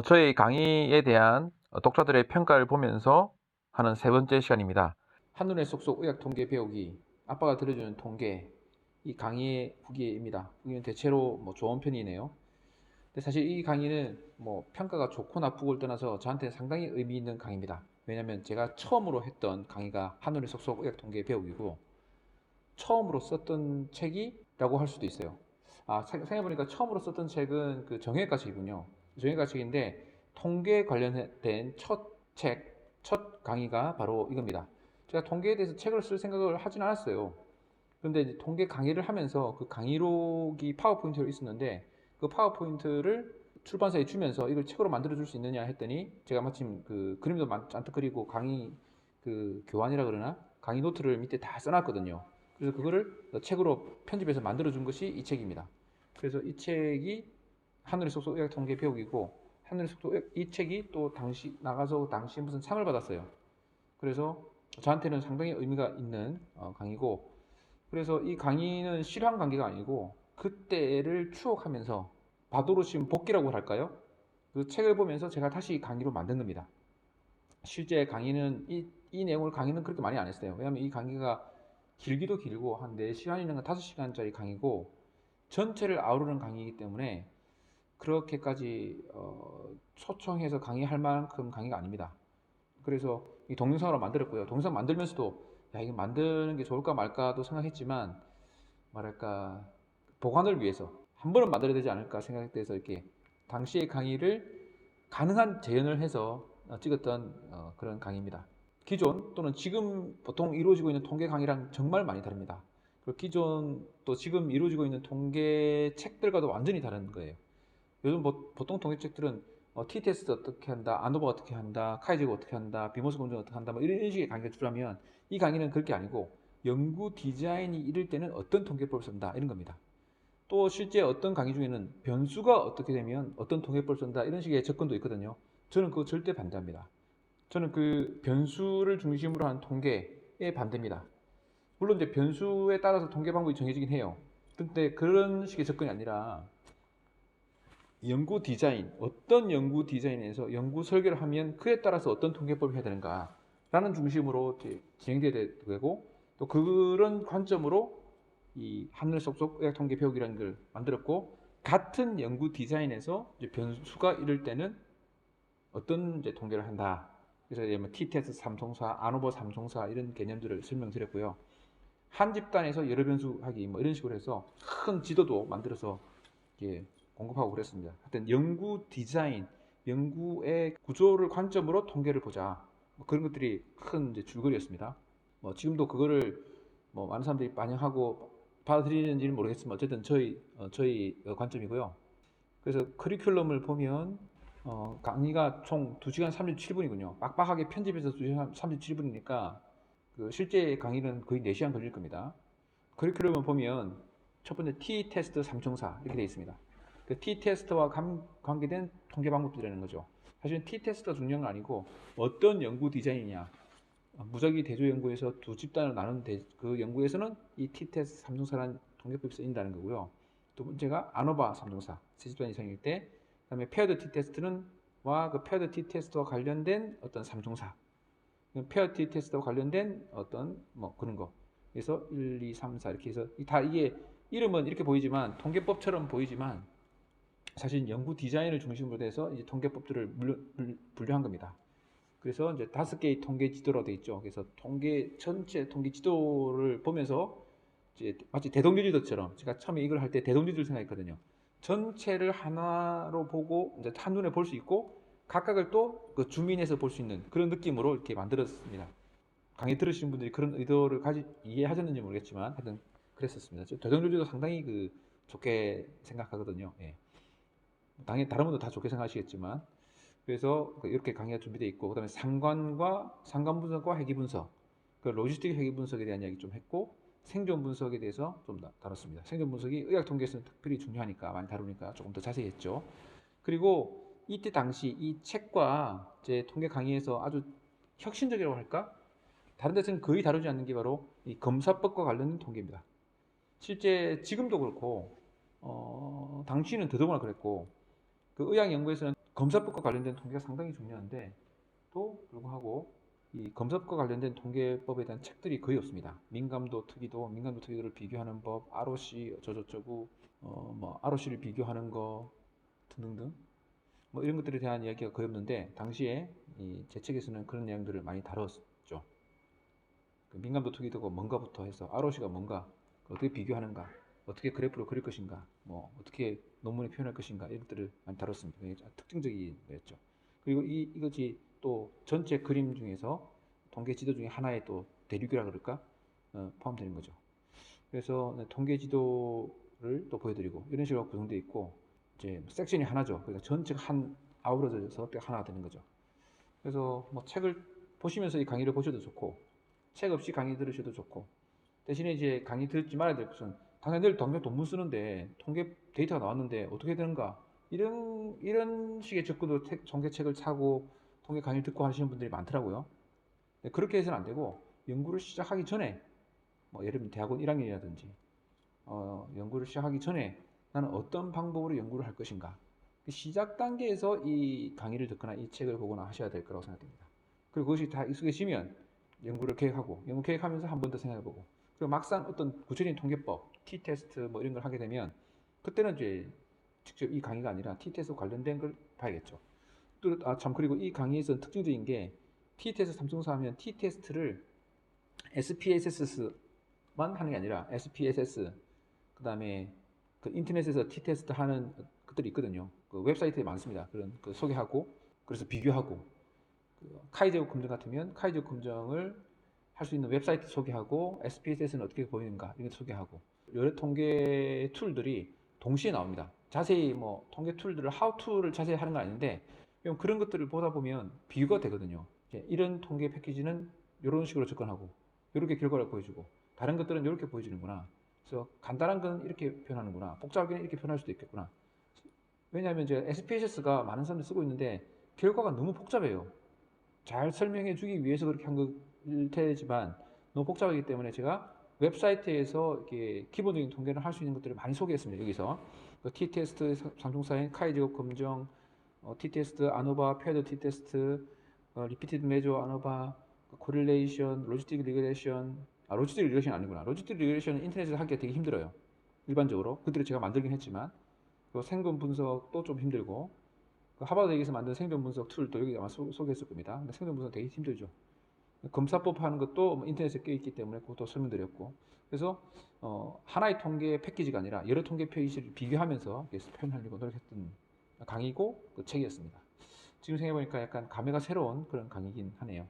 저희 강의에 대한 독자들의 평가를 보면서 하는 세 번째 시간입니다. 한눈에 쏙쏙 의학 통계 배우기, 아빠가 들려주는 통계, 이 강의의 후기입니다. 후기는 대체로 좋은 편이네요. 근데 사실 이 강의는 평가가 좋고 나쁘고를 떠나서 저한테 상당히 의미 있는 강의입니다. 왜냐하면 제가 처음으로 했던 강의가 한눈에 쏙쏙 의학 통계 배우기고 처음으로 썼던 책이라고 할 수도 있어요. 생각해보니까 처음으로 썼던 책은 그 정형외과 책이군요. 정형외과 책인데 통계 관련된 첫 책, 첫 강의가 바로 이겁니다. 제가 통계에 대해서 책을 쓸 생각을 하진 않았어요. 그런데 이제 통계 강의를 하면서 그 강의록이 파워포인트로 있었는데 그 파워포인트를 출판사에 주면서 이걸 책으로 만들어 줄 수 있느냐 했더니 제가 마침 그 그림도 잔뜩 그리고 강의 그 교환이라 그러나 강의 노트를 밑에 다 써놨거든요. 그래서 그거를 책으로 편집해서 만들어 준 것이 이 책입니다. 그래서 이 책이 하늘의 속속 의학 통계 배우기고 하늘의 속속 이 책이 또 당시 나가서 당시 무슨 상을 받았어요. 그래서 저한테는 상당히 의미가 있는 강의고 그래서 이 강의는 실황 관계가 아니고 그때를 추억하면서 바도로심 복기라고 할까요? 그 책을 보면서 제가 다시 강의로 만든 겁니다. 실제 강의는 이 내용을 강의는 그렇게 많이 안 했어요. 왜냐하면 이 강의가 길기도 길고 한 4시간이나 5시간짜리 강의고 전체를 아우르는 강의이기 때문에 그렇게까지 초청해서 강의할 만큼 강의가 아닙니다. 그래서 이 동영상으로 만들었고요. 동영상 만들면서도 야 이거 만드는 게 좋을까 말까도 생각했지만 뭐랄까 보관을 위해서 한 번은 만들어야 되지 않을까 생각돼서 이렇게 당시의 강의를 가능한 재현을 해서 찍었던 그런 강의입니다. 기존 또는 지금 보통 이루어지고 있는 통계 강의랑 정말 많이 다릅니다. 그리고 기존 또 지금 이루어지고 있는 통계 책들과도 완전히 다른 거예요. 요즘 보통 통계책들은 T-테스트 어떻게 한다, 아노바 어떻게 한다, 카이제가 어떻게 한다, 비모스 검증 어떻게 한다, 이런 식의 강의가 주라면 이 강의는 그렇게 아니고 연구 디자인이 이럴 때는 어떤 통계법을 쓴다 이런 겁니다. 또 실제 어떤 강의 중에는 변수가 어떻게 되면 어떤 통계법을 쓴다 이런 식의 접근도 있거든요. 저는 그거 절대 반대합니다. 저는 그 변수를 중심으로 한 통계에 반대입니다. 물론 이제 변수에 따라서 통계 방법이 정해지긴 해요. 근데 그런 식의 접근이 아니라 연구 디자인, 어떤 연구 디자인에서 연구 설계를 하면 그에 따라서 어떤 통계법을 해야 되는가 라는 중심으로 진행돼야 되고 또 그런 관점으로 이 하늘 속속 의학 통계 배우기라는 걸 만들었고 같은 연구 디자인에서 이제 변수가 이럴 때는 어떤 이제 통계를 한다. 그래서 이제 T-테스트 삼총사, 아노버 삼총사 이런 개념들을 설명드렸고요. 한 집단에서 여러 변수 하기 이런 식으로 해서 큰 지도도 만들어서 이렇게 공급하고 그랬습니다. 하여튼 연구 디자인, 연구의 구조를 관점으로 통계를 보자. 그런 것들이 큰 이제 줄거리였습니다. 지금도 그거를 많은 사람들이 반영하고 받아들이는지는 모르겠지만 어쨌든 저희 관점이고요. 그래서 커리큘럼을 보면 강의가 총 2시간 37분이군요. 빡빡하게 편집해서 2시간 37분이니까 그 실제 강의는 거의 4시간 걸릴 겁니다. 커리큘럼을 보면 첫 번째 T-테스트 삼총사 이렇게 되어 있습니다. 그 T-테스트와 관계된 통계 방법들이라는 거죠. 사실은 T-테스트가 중요한 건 아니고 어떤 연구 디자인이냐. 무작위 대조 연구에서 두 집단을 나눈 그 연구에서는 이 T-테스트 삼총사라는 통계법이 쓰인다는 거고요. 두 번째가 아노바 삼총사, 세 집단 이상일 때, 그 다음에 페어드 T-테스트는 그 페어드 T-테스트와 관련된 어떤 삼총사, 페어 T-테스트와 관련된 어떤 그런 거. 그래서 1, 2, 3, 4 이렇게 해서 이게 이름은 이렇게 보이지만 통계법처럼 보이지만 사실 연구 디자인을 중심으로 해서 이제 통계법들을 분류한 겁니다. 그래서 이제 5개의 통계 지도로 되어 있죠. 그래서 전체 통계 지도를 보면서 이제 마치 대동유지도처럼 제가 처음에 이걸 할 때 대동유지를 생각했거든요. 전체를 하나로 보고 이제 한눈에 볼 수 있고 각각을 또 그 주민에서 볼 수 있는 그런 느낌으로 이렇게 만들었습니다. 강의 들으신 분들이 그런 의도를 이해하셨는지 모르겠지만 하여튼 그랬었습니다. 대동유지도 상당히 좋게 생각하거든요. 예. 당연히 다른 분도 다 좋게 생각하시겠지만 그래서 이렇게 강의가 준비되어 있고 그다음에 상관 분석과 회귀 분석, 그 로지스틱 회귀 분석에 대한 이야기 좀 했고 생존 분석에 대해서 좀 다뤘습니다. 생존 분석이 의학 통계에서는 특별히 중요하니까 많이 다루니까 조금 더 자세히 했죠. 그리고 이때 당시 이 책과 제 통계 강의에서 아주 혁신적이라고 할까? 다른 데서는 거의 다루지 않는 게 바로 이 검사법과 관련된 통계입니다. 실제 지금도 그렇고 당시는 더더구나 그랬고 그 의학 연구에서는 검사법과 관련된 통계가 상당히 중요한데 또 불구하고 이 검사법과 관련된 통계법에 대한 책들이 거의 없습니다. 민감도 특이도를 비교하는 법, ROC 저저저고 뭐 ROC를 비교하는 거 등등등 뭐 이런 것들에 대한 이야기가 거의 없는데 당시에 제 책에서는 그런 내용들을 많이 다뤘죠. 그 민감도 특이도가 뭔가부터 해서 ROC가 뭔가 어떻게 비교하는가, 어떻게 그래프로 그릴 것인가, 뭐 어떻게 논문에 표현할 것인가 이런 것들을 많이 다뤘습니다. 특징적인 거였죠. 그리고 이것이 또 전체 그림 중에서 통계 지도 중에 하나의 또 대륙이라 그럴까 포함되는 거죠. 그래서 통계 지도를 또 보여드리고 이런 식으로 구성되어 있고 이제 섹션이 하나죠. 그러니까 전체가 아우러져서 하나가 되는 거죠. 그래서 뭐 책을 보시면서 이 강의를 보셔도 좋고 책 없이 강의 들으셔도 좋고 대신에 이제 강의 듣지 말아야 될 것은 당연히 내일 당장 논문 쓰는데 통계 데이터가 나왔는데 어떻게 되는가 이런 식의 접근으로 통계책을 사고 통계 강의를 듣고 하시는 분들이 많더라고요. 그렇게 해서는 안 되고 연구를 시작하기 전에 뭐 예를 들면 대학원 1학년이라든지 연구를 시작하기 전에 나는 어떤 방법으로 연구를 할 것인가 시작 단계에서 이 강의를 듣거나 이 책을 보거나 하셔야 될 거라고 생각됩니다. 그리고 그것이 다 익숙해지면 연구 계획하면서 한 번 더 생각해보고 그리고 막상 어떤 구체적인 통계법, T-테스트 뭐 이런 걸 하게 되면 그때는 이제 직접 이 강의가 아니라 T-테스트 관련된 걸 봐야겠죠. 또 참 그리고 이 강의에서 특징적인 게 T-테스트 삼성사 하면 T-테스트를 SPSS만 하는 게 아니라 SPSS 그 다음에 그 인터넷에서 T-테스트 하는 것들이 있거든요. 그 웹사이트에 많습니다. 그런 그 소개하고 그래서 비교하고 카이제곱 검정 같으면 카이제곱 검정을 할 수 있는 웹사이트 소개하고 SPSS는 어떻게 보이는가 이런 거 소개하고 여러 통계 툴들이 동시에 나옵니다. 자세히 뭐 통계 툴들을 how to를 자세히 하는 건 아닌데 그런 것들을 보다 보면 비교가 되거든요. 이런 통계 패키지는 이런 식으로 접근하고 이렇게 결과를 보여주고 다른 것들은 이렇게 보여주는구나. 그래서 간단한 건 이렇게 표현하는구나. 복잡하게는 이렇게 표현할 수도 있겠구나. 왜냐하면 이제 SPSS가 많은 사람들이 쓰고 있는데 결과가 너무 복잡해요. 잘 설명해 주기 위해서 그렇게 한 걸 테지만 너무 복잡하기 때문에 제가 웹사이트에서 이렇게 기본적인 통계를 할 수 있는 것들을 많이 소개했습니다. 여기서 그 T-테스트 삼중사인 카이제곱 검정, T-테스트 아노바, 페어드 T-테스트, 리피티드 메저 아노바, 코릴레이션, 로지스틱 리그레이션, 로지스틱 리그레이션 아니구나. 로지스틱 리그레이션은 인터넷에서 하기가 되게 힘들어요. 일반적으로 그들을 제가 만들긴 했지만 생분 분석도 좀 힘들고 하버드에서 만든 생존 분석 툴도 여기 아마 소개했을 겁니다. 근데 생존 분석 되게 힘들죠. 검사법 하는 것도 뭐 인터넷에 껴 있기 때문에 그것도 설명드렸고 그래서 하나의 통계 패키지가 아니라 여러 통계 패키지를 비교하면서 표현하려고 노력했던 강의고 그 책이었습니다. 지금 생각해보니까 약간 감회가 새로운 그런 강의긴 하네요.